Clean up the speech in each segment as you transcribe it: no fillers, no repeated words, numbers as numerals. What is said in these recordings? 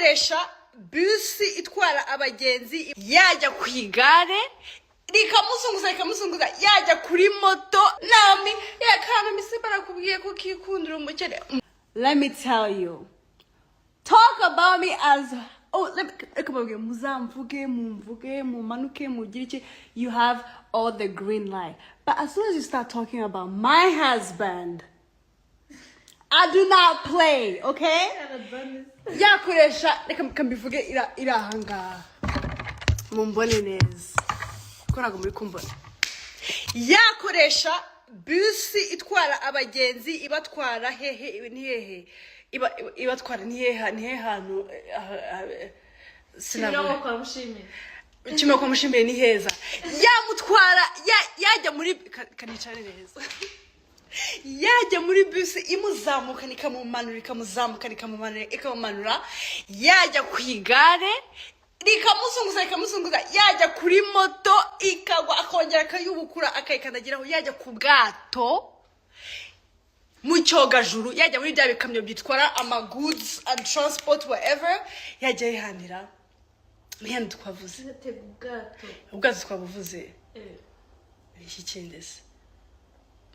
yakoresha bisi itwara abagenzi yajya ku igare rikamuzunguza yajya kuri moto nami yakana misibara kubwiye ko kikundira umukene. Let me tell you, talk about me as muzamvuge mumvuge mumanuke mugirike, you have all the green light, but as soon as you start talking about my husband, I do not play, okay? Yakoresha reka mbivuge irahanga mumbone neza ko ntago muri kumbona. Yakoresha bisi itwara abagenzi ibatwara hehe ni hehe ibatwara ni hehe hantu sinabona kwa mushimire kimwe kwa mushimire ni heza yamutwara yajya muri kanicare neza yajya muri bisi imuzamuka nikamumanura ikamumanura yajya ku igare rikamuzunguza yajya kuri moto ikagwa akongera akayubukura akayikandagiraho yajya ku bwato mu cyogajuru yajya muri bya bikamyo byitwara ama goods and transport whatever yajya yihanira niyo twavuze ubwato twabuvuze iki kindese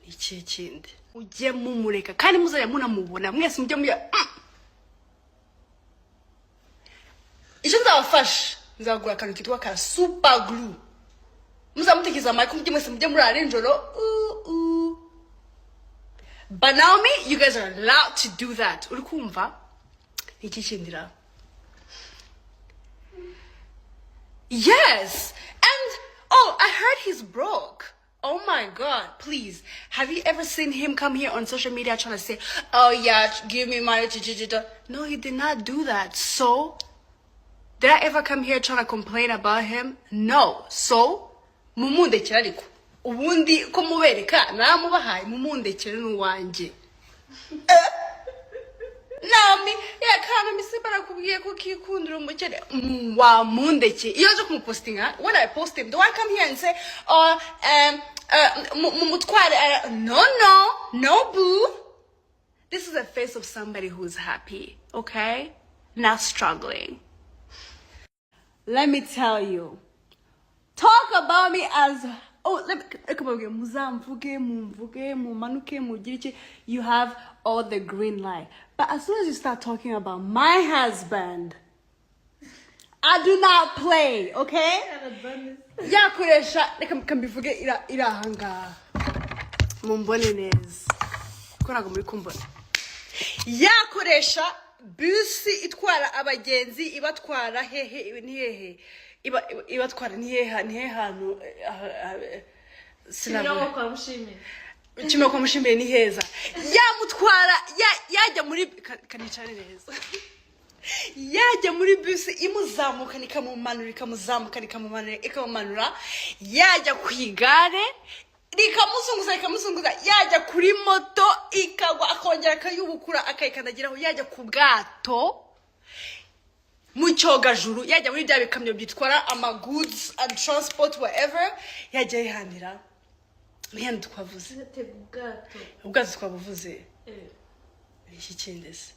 iki kindi ujye mumureka kandi muzajya munamubona mwese mujye muya icyo nzabafasha nzagura akantu kitwa ka super glue muzamutekiza amako mujye mwese mujye muri arenjoro but now me you guys are allowed to do that uri kumva iki kindira. Yes, and oh, I heard he's broke. Oh my God, please. Have you ever seen him come here on social media trying to say, oh yeah, give me money? No, he did not do that. So, did I ever come here trying to complain about him? No. So, mumundekera ariko. Ubundi ko mubereka naramubahaye mumundekera n'uwanjye. Nami yakana misibara kubwiye ko kikundira umukene wa mundeke iyo zo kumupostinga. When I post him, do I come here and say mutware no boo. This is the face of somebody who's happy, okay? Not struggling. Let me tell you, talk about me as muzamvuge mumvuge mumanuke mugirike, you have all the green light, but as soon as you start talking about my husband, I do not play, okay? Yakoresha reka mbivuge irahanga mumbone neza ko ntago muri kumbona. Yakoresha bisi itwara abagenzi ibatwara hehe ni hehe ibatwara ni hehe hantu sinabona kwa mushimire kimwe kwa mushimire ni heza yamutwara yajya muri kanicare neza yajya muri bisi imuzamuka nikamumanura ikamumanura yajya ku igare rikamuzunguza yajya kuri moto ikagwa akongera akayubukura akayikandagiraho yajya ku bwato mu cyogajuru yajya muri bya bikamyo byitwara ama goods and transport whatever yajya yihanira niyo twavuze ubwato twabuvuze iki kindese